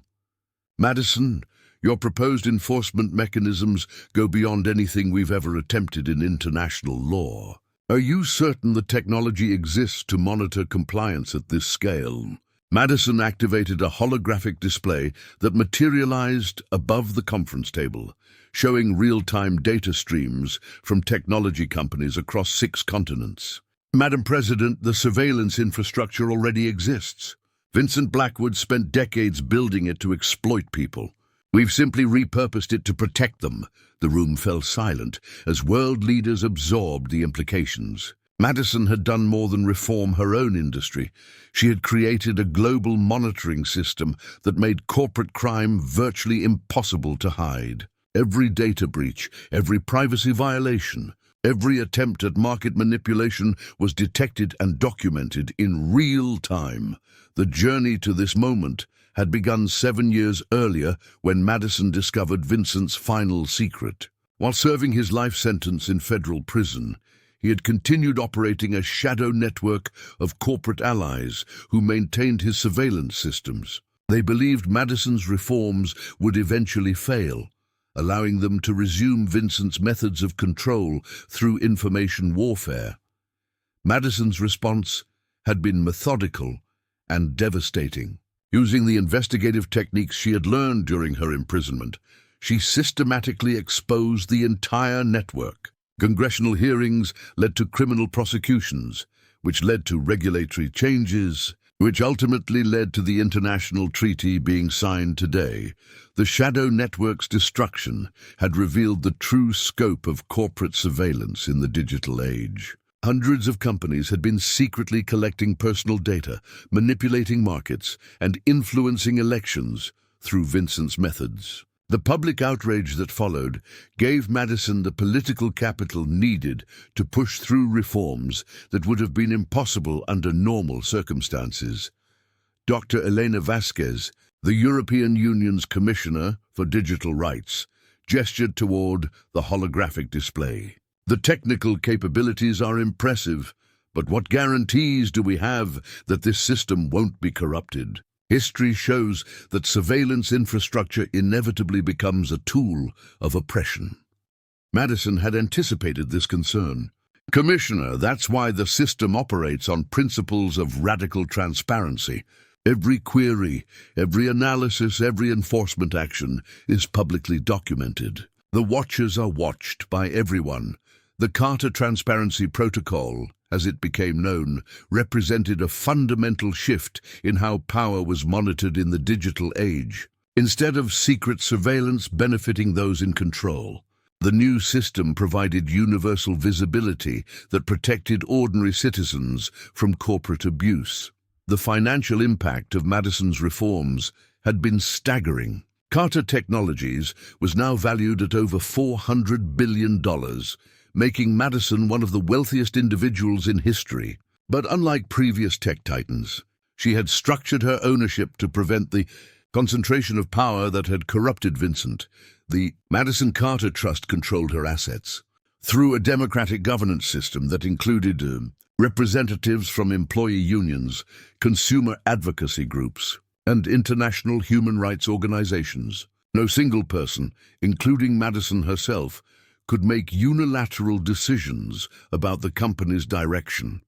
Madison, your proposed enforcement mechanisms go beyond anything we've ever attempted in international law. Are you certain the technology exists to monitor compliance at this scale? Madison activated a holographic display that materialized above the conference table, showing real-time data streams from technology companies across 6 continents. Madam President, the surveillance infrastructure already exists. Vincent Blackwood spent decades building it to exploit people. We've simply repurposed it to protect them. The room fell silent as world leaders absorbed the implications. Madison had done more than reform her own industry. She had created a global monitoring system that made corporate crime virtually impossible to hide. Every data breach, every privacy violation, every attempt at market manipulation was detected and documented in real time. The journey to this moment had begun 7 years earlier when Madison discovered Vincent's final secret. While serving his life sentence in federal prison, he had continued operating a shadow network of corporate allies who maintained his surveillance systems. They believed Madison's reforms would eventually fail, allowing them to resume Vincent's methods of control through information warfare. Madison's response had been methodical and devastating. Using the investigative techniques she had learned during her imprisonment, she systematically exposed the entire network. Congressional hearings led to criminal prosecutions, which led to regulatory changes, which ultimately led to the international treaty being signed today. The shadow network's destruction had revealed the true scope of corporate surveillance in the digital age. Hundreds of companies had been secretly collecting personal data, manipulating markets, and influencing elections through Vincent's methods. The public outrage that followed gave Madison the political capital needed to push through reforms that would have been impossible under normal circumstances. Dr. Elena Vasquez, the European Union's Commissioner for Digital Rights, gestured toward the holographic display. The technical capabilities are impressive, but what guarantees do we have that this system won't be corrupted? History shows that surveillance infrastructure inevitably becomes a tool of oppression. Madison had anticipated this concern. Commissioner, that's why the system operates on principles of radical transparency. Every query, every analysis, every enforcement action is publicly documented. The watchers are watched by everyone. The Carter Transparency Protocol, as it became known, represented a fundamental shift in how power was monitored in the digital age. Instead of secret surveillance benefiting those in control, the new system provided universal visibility that protected ordinary citizens from corporate abuse. The financial impact of Madison's reforms had been staggering. Carter Technologies was now valued at over $400 billion, making Madison one of the wealthiest individuals in history. But unlike previous tech titans, she had structured her ownership to prevent the concentration of power that had corrupted Vincent. The Madison Carter Trust controlled her assets through a democratic governance system that included representatives from employee unions, consumer advocacy groups, and international human rights organizations. No single person, including Madison herself, could make unilateral decisions about the company's direction.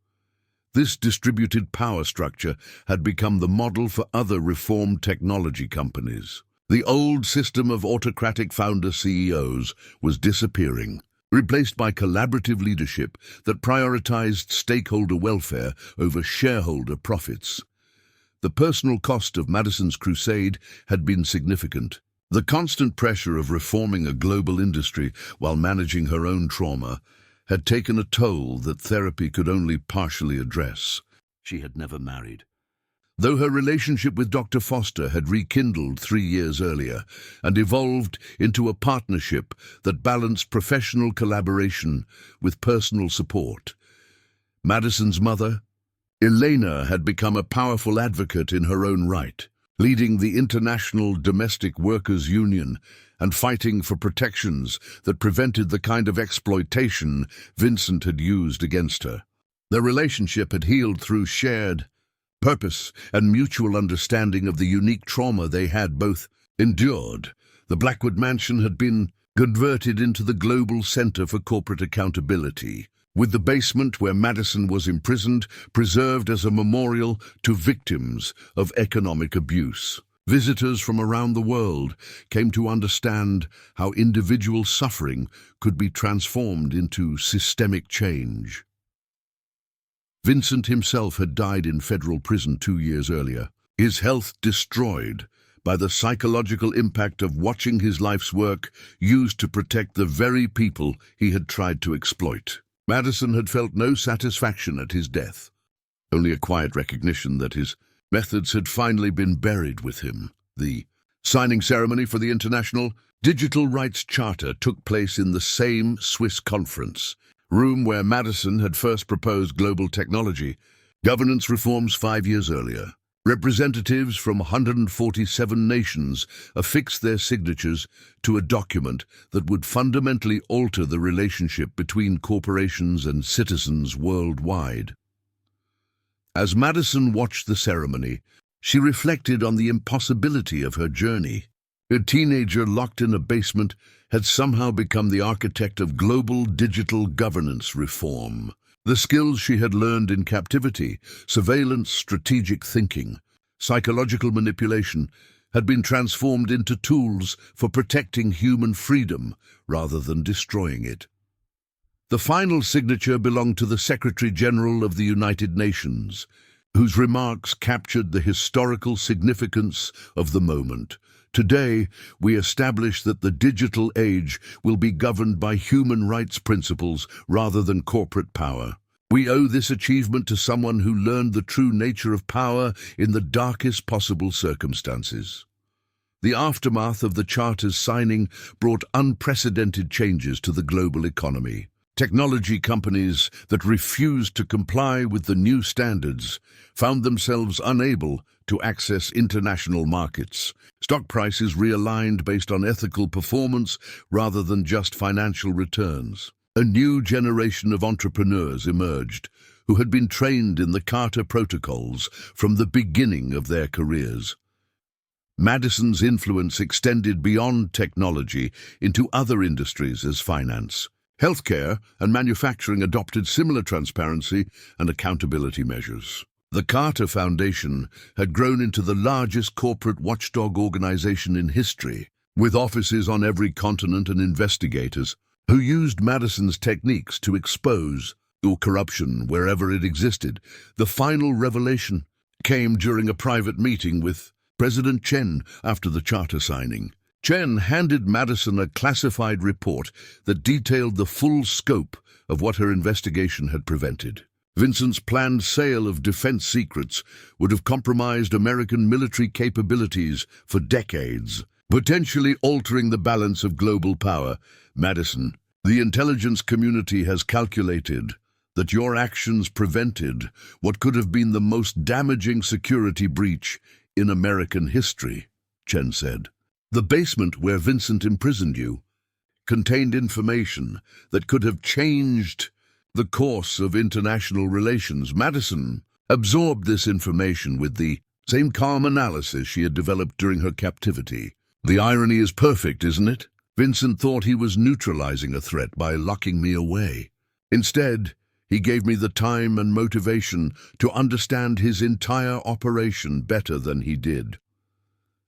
This distributed power structure had become the model for other reformed technology companies. The old system of autocratic founder CEOs was disappearing, replaced by collaborative leadership that prioritized stakeholder welfare over shareholder profits. The personal cost of Madison's crusade had been significant. The constant pressure of reforming a global industry while managing her own trauma had taken a toll that therapy could only partially address. She had never married, though her relationship with Dr. Foster had rekindled 3 years earlier and evolved into a partnership that balanced professional collaboration with personal support. Madison's mother, Elena, had become a powerful advocate in her own right, leading the International Domestic Workers Union and fighting for protections that prevented the kind of exploitation Vincent had used against her. Their relationship had healed through shared purpose and mutual understanding of the unique trauma they had both endured. The Blackwood Mansion had been converted into the global center for corporate accountability, with the basement where Madison was imprisoned preserved as a memorial to victims of economic abuse. Visitors from around the world came to understand how individual suffering could be transformed into systemic change. Vincent himself had died in federal prison 2 years earlier, his health destroyed by the psychological impact of watching his life's work used to protect the very people he had tried to exploit. Madison had felt no satisfaction at his death, only a quiet recognition that his methods had finally been buried with him. The signing ceremony for the International Digital Rights Charter took place in the same Swiss conference room where Madison had first proposed global technology governance reforms 5 years earlier. Representatives from 147 nations affixed their signatures to a document that would fundamentally alter the relationship between corporations and citizens worldwide. As Madison watched the ceremony, she reflected on the impossibility of her journey. A teenager locked in a basement had somehow become the architect of global digital governance reform. The skills she had learned in captivity, surveillance, strategic thinking, psychological manipulation, had been transformed into tools for protecting human freedom rather than destroying it. The final signature belonged to the Secretary General of the United Nations, whose remarks captured the historical significance of the moment. Today, we establish that the digital age will be governed by human rights principles rather than corporate power. We owe this achievement to someone who learned the true nature of power in the darkest possible circumstances. The aftermath of the Charter's signing brought unprecedented changes to the global economy. Technology companies that refused to comply with the new standards found themselves unable to access international markets. Stock prices realigned based on ethical performance rather than just financial returns. A new generation of entrepreneurs emerged who had been trained in the Carter protocols from the beginning of their careers. Madison's influence extended beyond technology into other industries as finance. Healthcare and manufacturing adopted similar transparency and accountability measures. The Carter Foundation had grown into the largest corporate watchdog organization in history, with offices on every continent and investigators who used Madison's techniques to expose corruption wherever it existed. The final revelation came during a private meeting with President Chen after the charter signing. Chen handed Madison a classified report that detailed the full scope of what her investigation had prevented. Vincent's planned sale of defense secrets would have compromised American military capabilities for decades. potentially altering the balance of global power. Madison, the intelligence community has calculated that your actions prevented what could have been the most damaging security breach in American history, Chen said. The basement where Vincent imprisoned you contained information that could have changed the course of international relations. Madison absorbed this information with the same calm analysis she had developed during her captivity. The irony is perfect, isn't it? Vincent thought he was neutralizing a threat by locking me away. Instead, he gave me the time and motivation to understand his entire operation better than he did.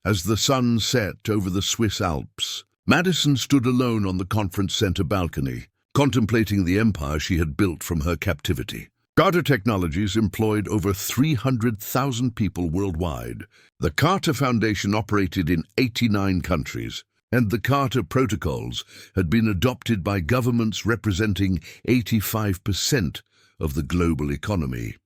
As the sun set over the Swiss Alps, Madison stood alone on the conference center balcony, contemplating the empire she had built from her captivity. Carter Technologies employed over 300,000 people worldwide. The Carter Foundation operated in 89 countries, and the Carter Protocols had been adopted by governments representing 85% of the global economy.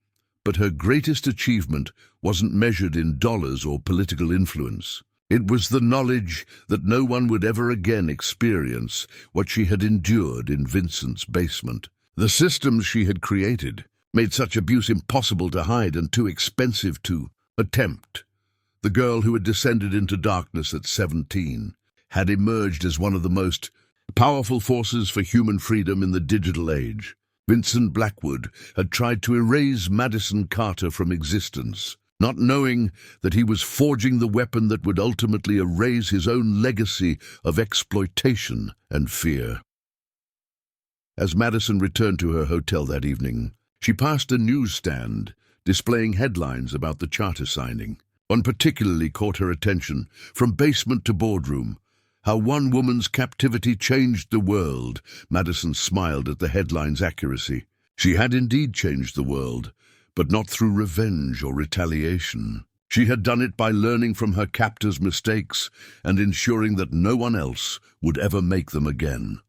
But her greatest achievement wasn't measured in dollars or political influence. It was the knowledge that no one would ever again experience what she had endured in Vincent's basement. The systems she had created made such abuse impossible to hide and too expensive to attempt. The girl who had descended into darkness at 17 had emerged as one of the most powerful forces for human freedom in the digital age. Vincent Blackwood had tried to erase Madison Carter from existence, not knowing that he was forging the weapon that would ultimately erase his own legacy of exploitation and fear. As Madison returned to her hotel that evening, she passed a newsstand displaying headlines about the charter signing. One particularly caught her attention: from basement to boardroom, how one woman's captivity changed the world. Madison smiled at the headline's accuracy. She had indeed changed the world, but not through revenge or retaliation. She had done it by learning from her captor's mistakes and ensuring that no one else would ever make them again.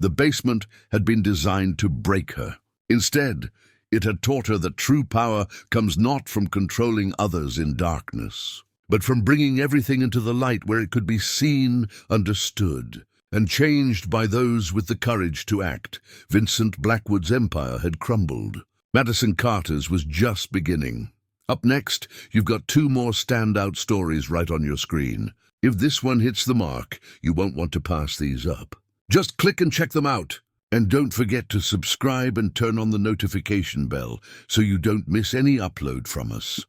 The basement had been designed to break her. Instead, it had taught her that true power comes not from controlling others in darkness, but from bringing everything into the light where it could be seen, understood, and changed by those with the courage to act. Vincent Blackwood's empire had crumbled. Madison Carter's was just beginning. Up next, you've got 2 more standout stories right on your screen. If this one hits the mark, you won't want to pass these up. Just click and check them out. And don't forget to subscribe and turn on the notification bell so you don't miss any upload from us.